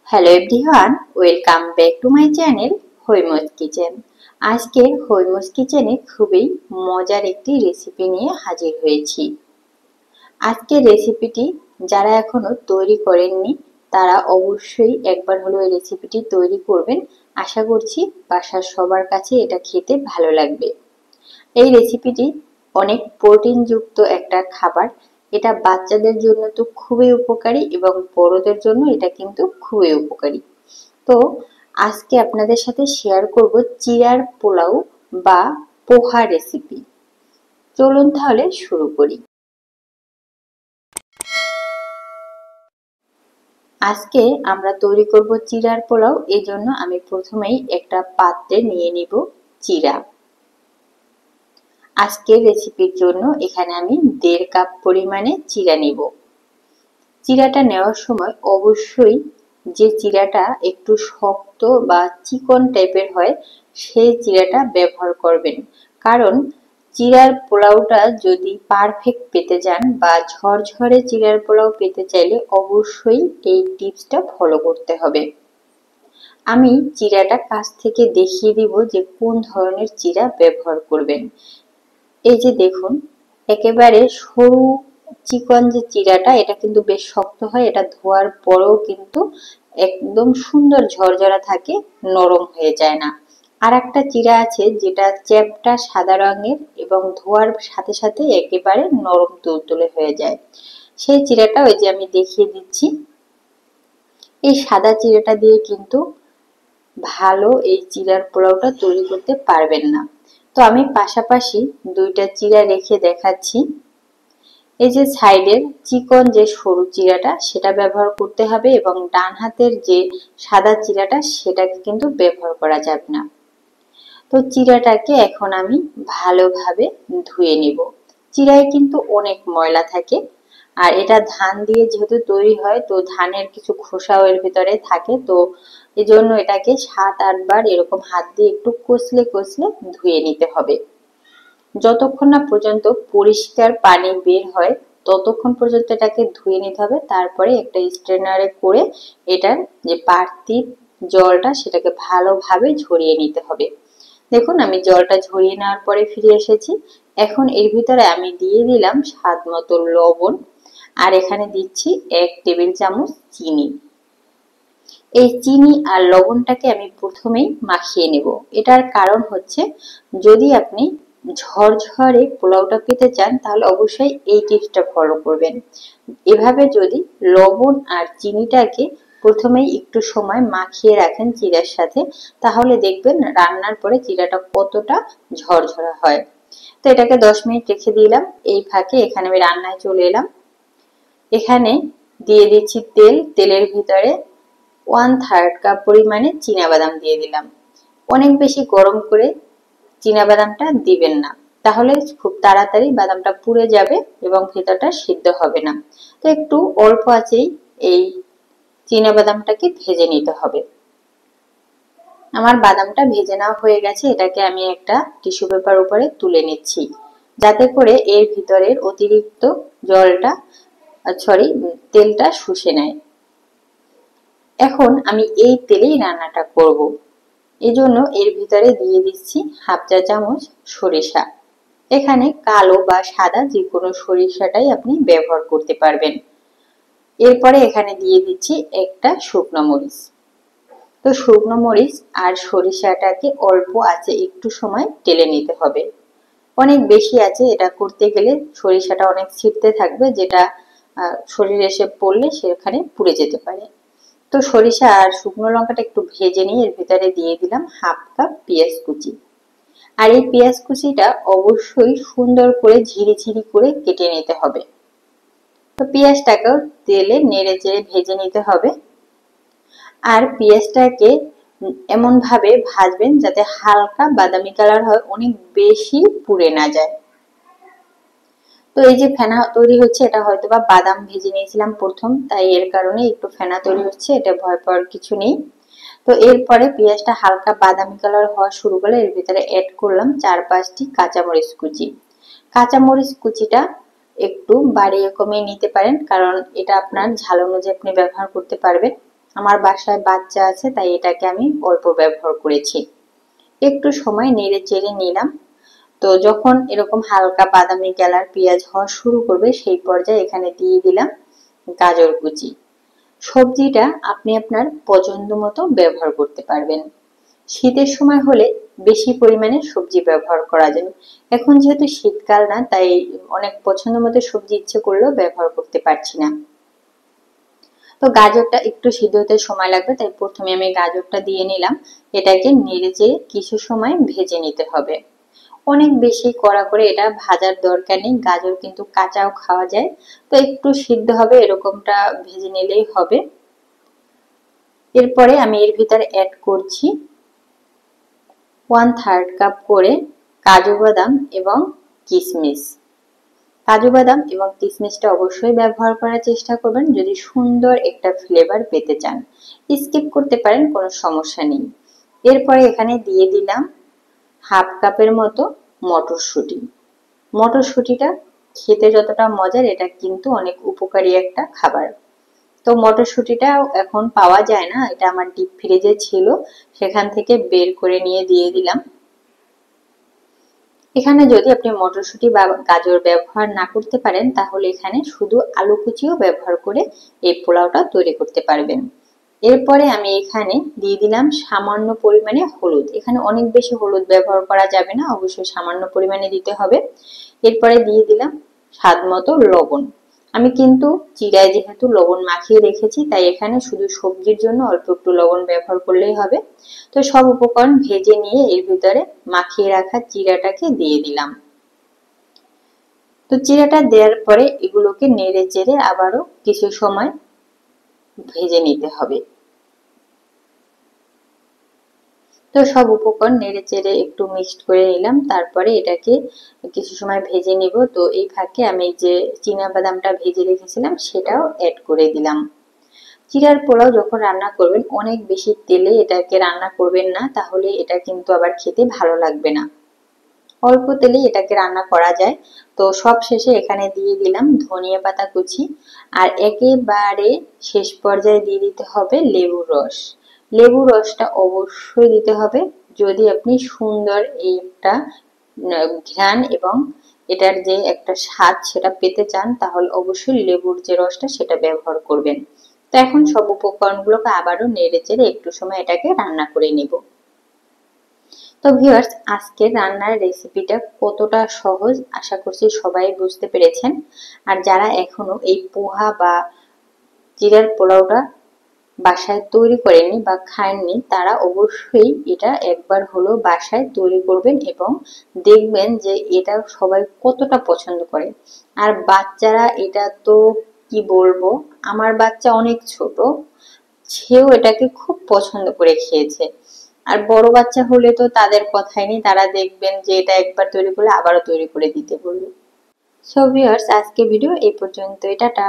Hello everyone, welcome back to my channel হৈমস kitchen. আজকে হৈমস কিচেনে খুবই মজার একটি রেসিপি নিয়ে হাজির হয়েছি। আজকের রেসিপিটি যারা এখনো তৈরি করেননি তারা অবশ্যই একবার হলো এই রেসিপিটি তৈরি করবেন। আশা করছি বাসার সবার কাছে এটা খেতে ভালো লাগবে। এই রেসিপিটি অনেক প্রোটিনযুক্ত একটা খাবার। এটা বাচ্চাদের জন্য তো খুবই উপকারী এবং বড়দের জন্য এটা কিন্তু খুবই উপকারী। তো আজকে আপনাদের সাথে শেয়ার করব চিড়ার পোলাও বা পোহা রেসিপি। চলুন তাহলে শুরু করি। আজকে আমরা তৈরি করব চিড়ার পোলাও। এই জন্য আমি প্রথমেই একটা পাত্রে নিয়ে নিব চিড়া। আজকের রেসিপির জন্য এখানে আমি 1.5 কাপ পরিমাণে চিড়া নিব। চিড়াটা নেওয়ার সময় অবশ্যই যে চিড়াটা একটু শক্ত বা চিকন টাইপের হয় সেই চিড়াটা ব্যবহার করবেন। কারণ চিড়ার পোলাওটা যদি পারফেক্ট পেতে যান বা ঝরঝরে চিড়ার পোলাও পেতে চাইলে অবশ্যই এই টিপসটা ফলো করতে হবে। আমি চিড়াটা কাছ থেকে দেখিয়ে দিব যে কোন ধরনের চিড়া ব্যবহার করবেন। এই যে দেখুন, একেবারে সরু চিকন যে চিড়াটা এটা কিন্তু বেশ শক্ত হয়। এটা ধোয়ার পরেও কিন্তু একদম সুন্দর ঝরঝরা থাকে, নরম হয়ে যায় না। আর একটা চিড়া আছে যেটা চ্যাপ্টা সাদা রঙের এবং ধোয়ার সাথে সাথে একেবারে নরম তুলতুলে হয়ে যায়। সেই চিড়াটা ওই যে আমি দেখিয়ে দিচ্ছি। এই সাদা চিড়াটা দিয়ে কিন্তু ভালো এই চিড়ার পোলাওটা তৈরি করতে পারবেন না। তো আমি পাশাপাশি দুইটা চিড়া রেখে দেখাচ্ছি। এই যে সাইডের চিকন যে সরু চিড়াটা সেটা ব্যবহার করতে হবে এবং ডান হাতের যে সাদা চিড়াটা সেটাকে কিন্তু ব্যবহার করা যাবে না। তো চিড়াটাকে এখন আমি ভালোভাবে ধুয়ে নেব। চিড়ায় কিন্তু অনেক ময়লা থাকে, আর এটা ধান দিয়ে যেহেতু তৈরি হয় তো ধানের কিছু খোসাও এর ভিতরে থাকে। তো এজন্য এটাকে 7-8 বার এরকম হাত দিয়ে একটু কষলে কষলে ধুয়ে নিতে হবে। যতক্ষণ না পর্যন্ত পরিষ্কার পানি বের হয় ততক্ষণ পর্যন্ত এটাকে ধুয়ে নিতে হবে। তারপরে একটা স্ট্রেনারে করে এটার যে বাড়তি জলটা সেটাকে ভালোভাবে ঝরিয়ে নিতে হবে। দেখুন আমি জলটা ঝরিয়ে নেওয়ার পরে ফিরে এসেছি। এখন এর ভিতরে আমি দিয়ে দিলাম স্বাদ মতো লবণ, আর এখানে দিচ্ছি 1 টেবিল চামচ চিনি। এই চিনি আর লবণটাকে আমি প্রথমেই মাখিয়ে নেব। এটার কারণ হচ্ছে যদি আপনি ঝরঝরে পোলাওটা পেতে চান তাহলে অবশ্যই এই টিপসটা ফলো করবেন। এভাবে যদি লবণ আর চিনিটাকে প্রথমেই একটু সময় মাখিয়ে রাখেন চিড়ার সাথে, তাহলে দেখবেন রান্নার পরে চিড়াটা কতটা ঝরঝরা হয়। তো এটাকে 10 মিনিট রেখে দিলাম। এই ফাঁকে এখানে আমি রান্নায় চলে এলাম। এখানে দিয়ে দিচ্ছি তেল। তেলের ভিতরে 1/3 কাপ পরিমাণে চীনাবাদাম দিয়ে দিলাম। অনেক বেশি গরম করে চীনাবাদামটা দিবেন না, তাহলে খুব তাড়াতাড়ি বাদামটা পুড়ে যাবে এবং ভেতরটা সিদ্ধ হবে না। তো একটু অল্প আঁচেই এই চীনাবাদামটাকে ভেজে নিতে হবে। আমার বাদামটা ভেজে নেওয়া হয়ে গেছে। এটাকে আমি একটা টিস্যু পেপার উপরে তুলে নিচ্ছি যাতে করে এর ভিতরের অতিরিক্ত জলটা তেলটা শুষে নেয়। এখন আমি এই তেলেই রান্নাটা করব। এজন্য এর ভিতরে দিয়ে দিচ্ছি 1/2 চা চামচ সরিষা। এখানে কালো বা সাদা যে কোনো সরিষাটাই আপনি ব্যবহার করতে পারবেন। এরপরে এখানে দিয়ে দিচ্ছি একটা শুকনো মরিচ। তো শুকনো মরিচ আর সরিষাটাকে অল্প আঁচে একটু সময় টেলে নিতে হবে। অনেক বেশি আছে এটা করতে গেলে সরিষাটা অনেক ছিটতে থাকবে, যেটা শরীরে এসে পড়লে সেখানে পুড়ে যেতে পারে। তো সরিষা আর শুকনো লঙ্কাটা একটু ভেজে নিয়ে এর ভিতরে দিয়ে দিলাম 1/2 কাপ পেঁয়াজ কুচি। আর এই পেঁয়াজ কুচিটা অবশ্যই সুন্দর করে ঝিরিঝিরি করে কেটে নিতে হবে। তো পেঁয়াজটাকেও তেলে নেড়ে চেড়ে ভেজে নিতে হবে। আর পেঁয়াজটাকে এমন ভাবে ভাজবেন যাতে হালকা বাদামি কালার হয়, অনেক বেশি পুড়ে না যায়। তো এই যে ফেনা তৈরি হচ্ছে এটা হয়তো বা বাদাম ভেজে নিয়েছিলাম প্রথম, তাই এর কারণে একটু ফেনা তৈরি হচ্ছে, এটা ভয় পাওয়ার কিছু নেই। তো এরপরে পেঁয়াজটা হালকা বাদামি কালার হওয়া শুরু করলে এর ভিতরে অ্যাড করলাম 4-5টি কাঁচামরিচ কুচি। কাঁচামরিচ কুচিটা একটু বাড়িয়ে কমিয়ে নিতে পারেন, কারণ এটা আপনার ঝাল অনুযায়ী আপনি ব্যবহার করতে পারবেন। আমার বাসায় বাচ্চা আছে তাই এটাকে আমি অল্প ব্যবহার করেছি। একটু সময় নেড়ে চেড়ে নিলাম। তো যখন এরকম হালকা বাদামি কালার পেঁয়াজ হওয়া শুরু করবে সেই পর্যায়ে এখানে দিয়ে দিলাম গাজর কুচি। সবজিটা আপনি আপনার পছন্দ মতো ব্যবহার করতে পারবেন। শীতের সময় হলে বেশি পরিমাণে সবজি ব্যবহার করা যায়। এখন যেহেতু শীতকাল না তাই অনেক পছন্দ মতো সবজি ইচ্ছে করলেও ব্যবহার করতে পারছি না। তো গাজরটা একটু সিদ্ধ হতে সময় লাগবে তাই প্রথমে আমি গাজরটা দিয়ে নিলাম। এটাকে নেড়ে চেড়ে কিছু সময় ভেজে নিতে হবে। অনেক বেশি কড়া করে এটা ভাজার দরকার নেই, গাজর কিন্তু কাঁচাও খাওয়া যায়। তো একটু সিদ্ধ হবে এরকমটা ভেজে নিলেই হবে। এরপরে আমি এর ভিতরে অ্যাড করছি 1/3 কাপ করে কাজু বাদাম এবং কিশমিশ। কাজু বাদাম এবং কিশমিশটা অবশ্যই ব্যবহার করার চেষ্টা করবেন যদি সুন্দর একটা ফ্লেভার পেতে চান। স্কিপ করতে পারেন, কোনো সমস্যা নেই। এরপরে এখানে দিয়ে দিলাম 1/2 কাপের মতো মটরশুঁটি। মটরশুঁটিটা খেতে যতটা মজার এটা কিন্তু অনেক উপকারী একটা খাবার। তো মটরশুঁটিটা এখন পাওয়া যায় না, এটা আমার ডিপ ফ্রিজে ছিল, সেখান থেকে বের করে নিয়ে দিয়ে দিলাম। এখানে যদি আপনি মটরশুঁটি বা গাজর ব্যবহার না করতে পারেন তাহলে এখানে শুধু আলু কুচিও ব্যবহার করে এই পোলাওটা তৈরি করতে পারবেন। এরপরে আমি এখানে দিয়ে দিলাম সামান্য পরিমাণে হলুদ। এখানে অনেক বেশি হলুদ ব্যবহার করা যাবে না, অবশ্যই সামান্য পরিমাণে দিতে হবে। এরপরে দিয়ে দিলাম স্বাদ মতো লবণ। আমি কিন্তু চিড়ায় যেহেতু লবণ মাখিয়ে রেখেছি তাই এখানে শুধু সবজির জন্য অল্প একটু লবণ ব্যবহার করলেই হবে। তো সব উপকরণ ভেজে নিয়ে এর ভিতরে মাখিয়ে রাখা চিড়াটাকে দিয়ে দিলাম। তো চিড়াটা দেওয়ার পরে এগুলোকে নেড়ে চেড়ে আবারও কিছু সময় ভেজে নিতে হবে। তো সব উপকরণ নেড়ে চেড়ে একটু মিক্সড করে নিলাম, তারপরে এটাকে কিছু সময় ভেজে নিব। তো এই ফাঁকে আমি যে চীনা বাদামটা ভেজে রেখেছিলাম সেটাও অ্যাড করে দিলাম। চিড়ার পোলাও যখন রান্না করবেন অনেক বেশি তেলে এটাকে রান্না করবেন না, তাহলে এটা কিন্তু আবার খেতে ভালো লাগবে না। অল্প তেলে এটাকে রান্না করা যায়। তো সব শেষে এখানে দিয়ে দিলাম ধনিয়া পাতা কুচি, আর একেবারে শেষ পর্যায়ে দিয়ে দিতে হবে লেবুর রস। লেবুর রসটা অবশ্যই দিতে হবে যদি আপনি সুন্দর একটা ঘ্রাণ এবং এটার যে একটা স্বাদ সেটা পেতে চান, তাহলে অবশ্যই লেবুর যে রসটা সেটা ব্যবহার করবেন। তো এখন সব উপকরণগুলোকে আবারও নেড়ে চেড়ে একটু সময় এটাকে রান্না করে নিব। তো ভিউয়ার্স, আজকের রান্নার রেসিপিটা কতটা সহজ আশা করছি সবাই বুঝতে পেরেছেন। আর যারা এখনো এই পোহা বা জিরার পোলাওটা বাসায় তৈরি করেননি বা খাননি তারা অবশ্যই এটা একবার হলেও বাসায় তৈরি করবেন এবং দেখবেন যে এটা সবাই কতটা পছন্দ করে। আর বাচ্চারা এটা তো কি বলবো, আমার বাচ্চা অনেক ছোট, সেও এটাকে খুব পছন্দ করে খেয়েছে। আর বড় বাচ্চা হলে তো তাদের কথাই নেই, তারা দেখবেন যে এটা একবার তৈরি করলে আবারও তৈরি করে দিতে বলবে। সো ভিউয়ার্স, আজকে ভিডিও এই পর্যন্তই, টাটা।